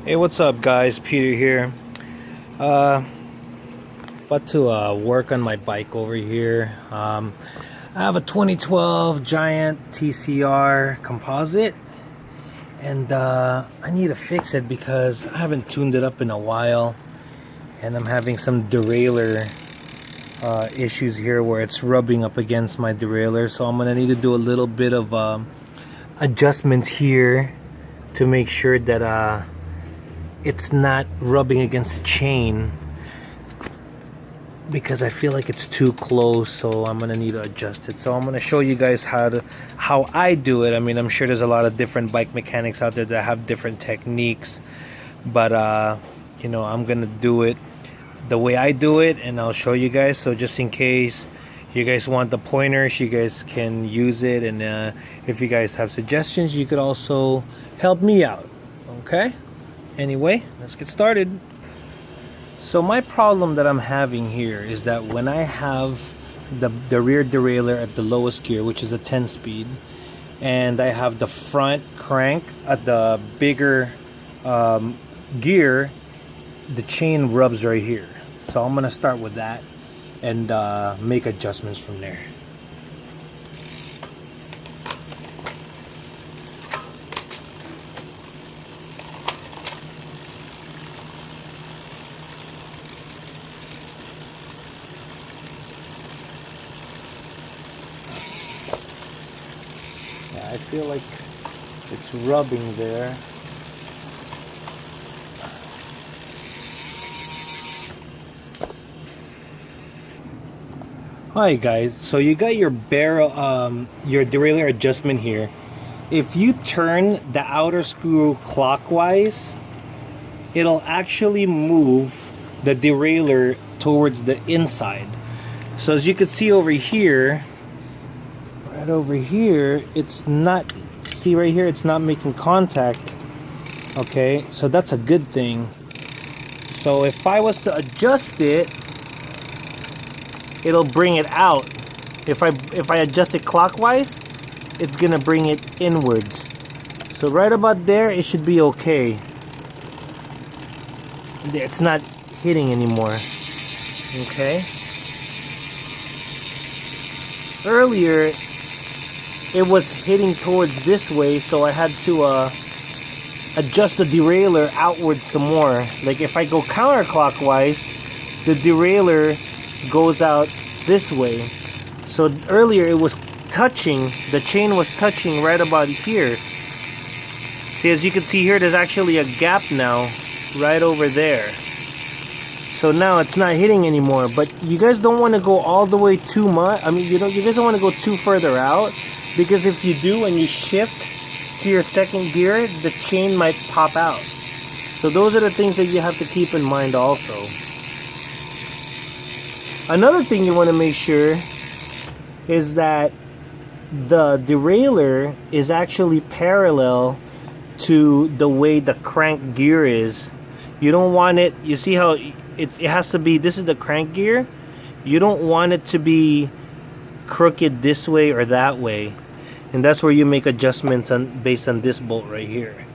Hey, what's up, guys? Peter here. About to work on my bike over here. I have a 2012 Giant TCR composite, and I need to fix it because I haven't tuned it up in a while, and I'm having some derailleur issues here where it's rubbing up against my derailleur. So I'm gonna need to do a little bit of adjustments here to make sure that it's not rubbing against the chain, because I feel like it's too close. So I'm gonna need to adjust it. So I'm gonna show you guys how I do it. I mean, I'm sure there's a lot of different bike mechanics out there that have different techniques, but you know, I'm gonna do it the way I do it, and I'll show you guys. So just in case you guys want the pointers, you guys can use it, and if you guys have suggestions, you could also help me out. Okay, anyway, let's get started. So my problem that I'm having here is that when I have the rear derailleur at the lowest gear, which is a 10 speed, and I have the front crank at the bigger gear, the chain rubs right here. So I'm gonna start with that and make adjustments from there. I feel like it's rubbing there. Alright guys, so you got your barrel, your derailleur adjustment here. If you turn the outer screw clockwise, it'll actually move the derailleur towards the inside. So as you can see over here, right over here, it's not, see right here, it's not making contact. Okay, so that's a good thing. So if I was to adjust it, it'll bring it out. If I adjust it clockwise, it's gonna bring it inwards. So right about there, it should be okay. It's not hitting anymore. Okay. Earlier, it was hitting towards this way, so I had to adjust the derailleur outwards some more. Like if I go counterclockwise, the derailleur goes out this way. So earlier it was touching, the chain was touching right about here. See, as you can see here, there's actually a gap now right over there. So now it's not hitting anymore. But you guys don't want to go all the way too much. I mean, you guys don't want to go too further out, because if you do and you shift to your second gear, the chain might pop out. So those are the things that you have to keep in mind also. Another thing you want to make sure is that the derailleur is actually parallel to the way the crank gear is. You don't want it, you see how it has to be, this is the crank gear. You don't want it to be crooked this way or that way. And that's where you make adjustments based on this bolt right here.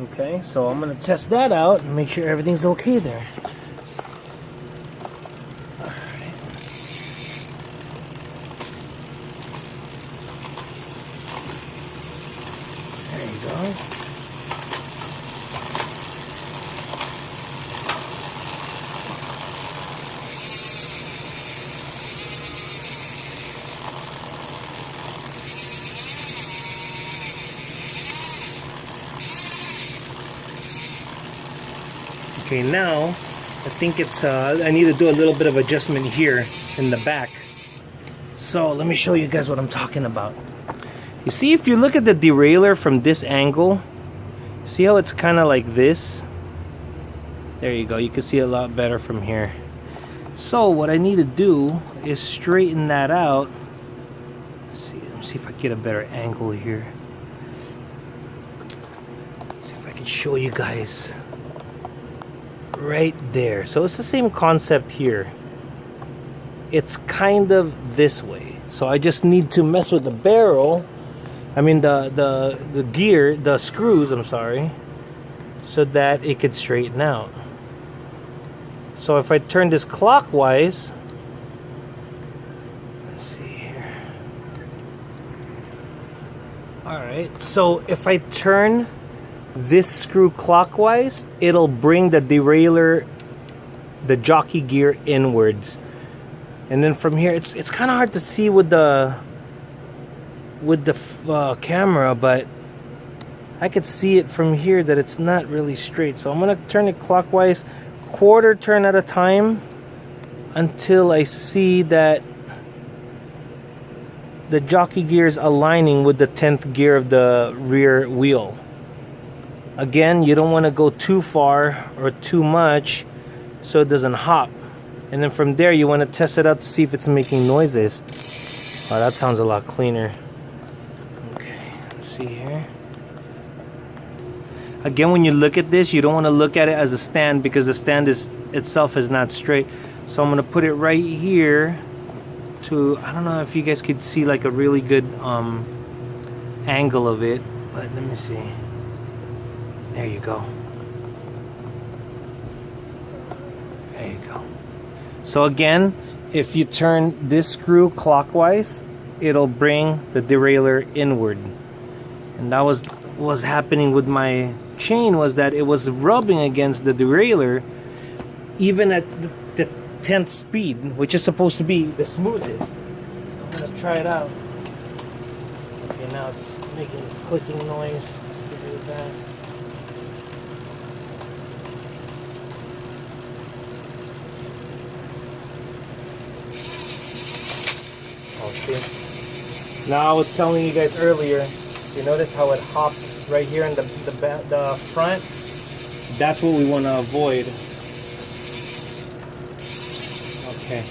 Okay, so I'm going to test that out and make sure everything's okay there. There you go. Okay, now I think it's I need to do a little bit of adjustment here in the back. So let me show you guys what I'm talking about. You see, if you look at the derailleur from this angle, see how it's kind of like this? There you go, you can see it a lot better from here. So what I need to do is straighten that out. Let me see if I get a better angle here. Let's see if I can show you guys. Right there. So it's the same concept here. It's kind of this way. So I just need to mess with the barrel. I mean the gear, the screws, I'm sorry. so that it could straighten out. So if I turn this clockwise, let's see here. Alright, so if I turn this screw clockwise, it'll bring the derailleur, the jockey gear inwards. And then from here, it's kind of hard to see with the camera, but I could see it from here that it's not really straight. So I'm gonna turn it clockwise, quarter turn at a time, until I see that the jockey gear is aligning with the 10th gear of the rear wheel. Again, you don't want to go too far or too much so it doesn't hop. And then from there, you want to test it out to see if it's making noises. Oh, that sounds a lot cleaner. Okay, let's see here. Again, when you look at this, you don't want to look at it as a stand because the stand itself is not straight. So I'm going to put it right here to, I don't know if you guys could see like a really good angle of it, but let me see. There you go. There you go. So again, if you turn this screw clockwise, it'll bring the derailleur inward. And that was what was happening with my chain, was that it was rubbing against the derailleur even at the 10th speed, which is supposed to be the smoothest. I'm gonna try it out. Okay, now it's making this clicking noise. Give it that. Oh shit. Now I was telling you guys earlier, you notice how it hopped right here in the front? That's what we want to avoid. Okay.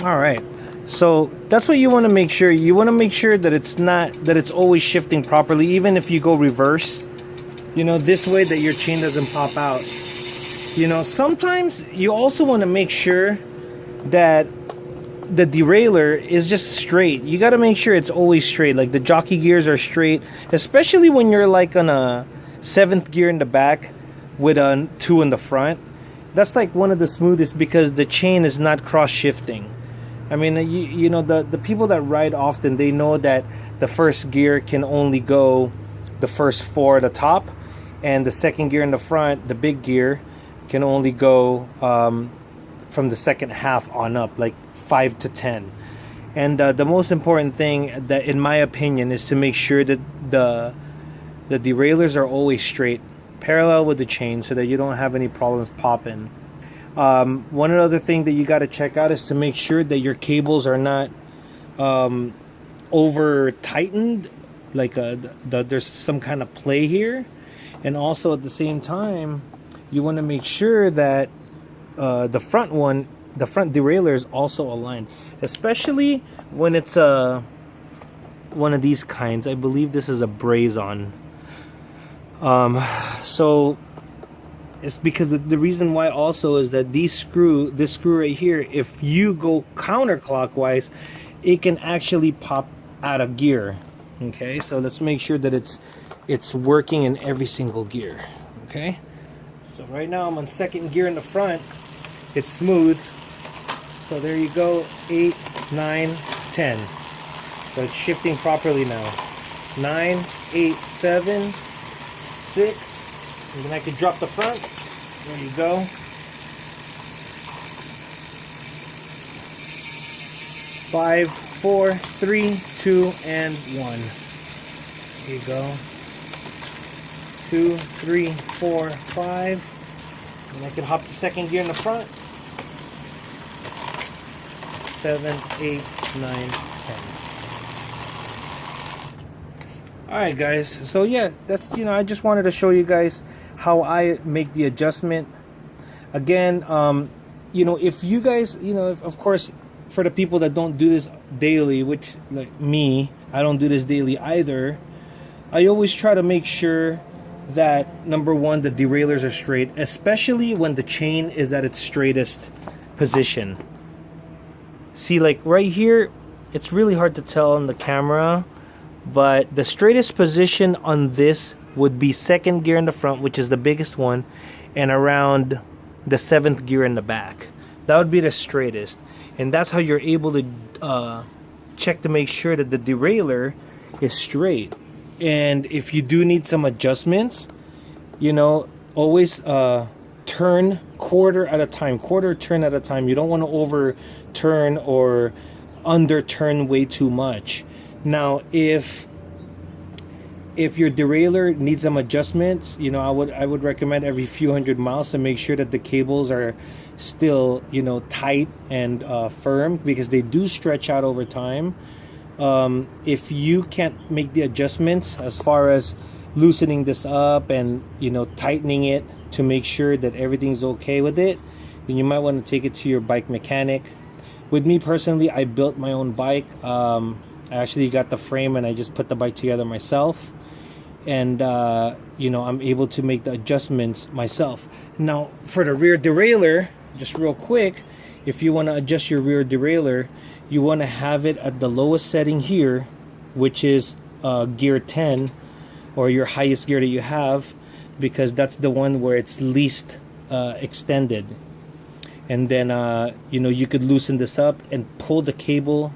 Alright. So that's what you want to make sure. You want to make sure that it's always shifting properly, even if you go reverse. You know, this way that your chain doesn't pop out. You know, sometimes you also want to make sure that the derailleur is just straight. You got to make sure it's always straight. Like the jockey gears are straight, especially when you're like on a 7th gear in the back with a 2 in the front. That's like one of the smoothest because the chain is not cross shifting. I mean, you know, the people that ride often, they know that the first gear can only go the first 4 at the top, and the 2nd gear in the front, the big gear, can only go from the second half on up, like 5 to 10. And the most important thing, that in my opinion, is to make sure that the derailleurs are always straight, parallel with the chain, so that you don't have any problems popping. One other thing that you got to check out is to make sure that your cables are not over tightened, like there's some kind of play here. And also at the same time, you want to make sure that the front derailleur is also aligned, especially when it's one of these kinds. I believe this is a braze-on. So it's because the reason why also is that this screw right here, if you go counterclockwise, it can actually pop out of gear. Okay, so let's make sure that it's working in every single gear. Okay, so right now I'm on 2nd gear in the front. It's smooth. So there you go, 8, 9, 10. So it's shifting properly now. 9, 8, 7, 6. And then I can drop the front. There you go. 5, 4, 3, 2, and 1. There you go. 2, 3, 4, 5. And I can hop the 2nd gear in the front. 7, 8, 9, 10. Alright guys, so yeah, that's, you know, I just wanted to show you guys how I make the adjustment. Again, you know, if you guys, you know, of course, for the people that don't do this daily, which like me, I don't do this daily either, I always try to make sure that, number one, the derailleurs are straight, especially when the chain is at its straightest position. See, like right here, it's really hard to tell on the camera, but the straightest position on this would be second gear in the front, which is the biggest one, and around the seventh gear in the back. That would be the straightest, and that's how you're able to check to make sure that the derailleur is straight. And if you do need some adjustments, you know, always turn quarter at a time, quarter turn at a time. You don't want to overturn or underturn way too much. Now, if your derailleur needs some adjustments, you know, I would recommend every few hundred miles to make sure that the cables are still, you know, tight and firm, because they do stretch out over time. If you can't make the adjustments as far as loosening this up and, you know, tightening it to make sure that everything's okay with it, then you might want to take it to your bike mechanic. With me personally, I built my own bike. I actually got the frame and I just put the bike together myself, and you know, I'm able to make the adjustments myself. Now for the rear derailleur, just real quick, if you want to adjust your rear derailleur, you want to have it at the lowest setting here, which is gear 10, or your highest gear that you have, because that's the one where it's least extended. And then you know, you could loosen this up and pull the cable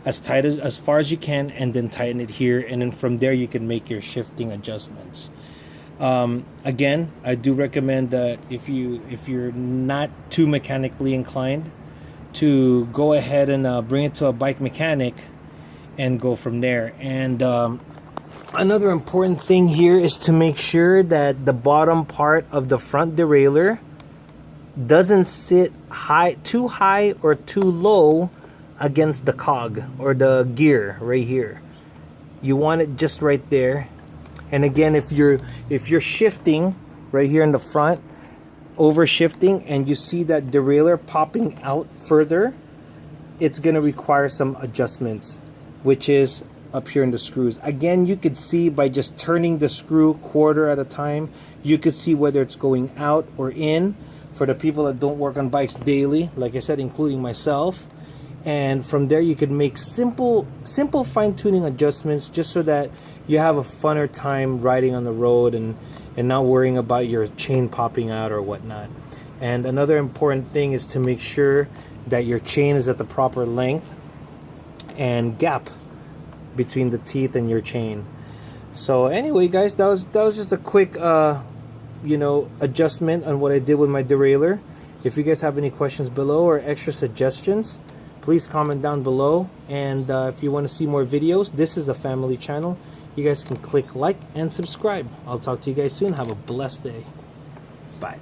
as tight as far as you can, and then tighten it here, and then from there you can make your shifting adjustments. Again, I do recommend that if you're not too mechanically inclined, to go ahead and bring it to a bike mechanic and go from there. And another important thing here is to make sure that the bottom part of the front derailleur doesn't sit too high or too low against the cog or the gear right here. You want it just right there. And again, if you're shifting right here in the front, over shifting, and you see that derailleur popping out further, it's going to require some adjustments, which is up here in the screws. Again, you could see by just turning the screw quarter at a time, you could see whether it's going out or in. For the people that don't work on bikes daily, like I said, including myself. And from there you could make simple fine-tuning adjustments, just so that you have a funner time riding on the road and not worrying about your chain popping out or whatnot. And another important thing is to make sure that your chain is at the proper length and gap between the teeth and your chain. So anyway, guys, that was just a quick you know, adjustment on what I did with my derailleur. If you guys have any questions below or extra suggestions, please comment down below. And if you want to see more videos, this is a family channel. You guys can click like and subscribe. I'll talk to you guys soon. Have a blessed day. Bye.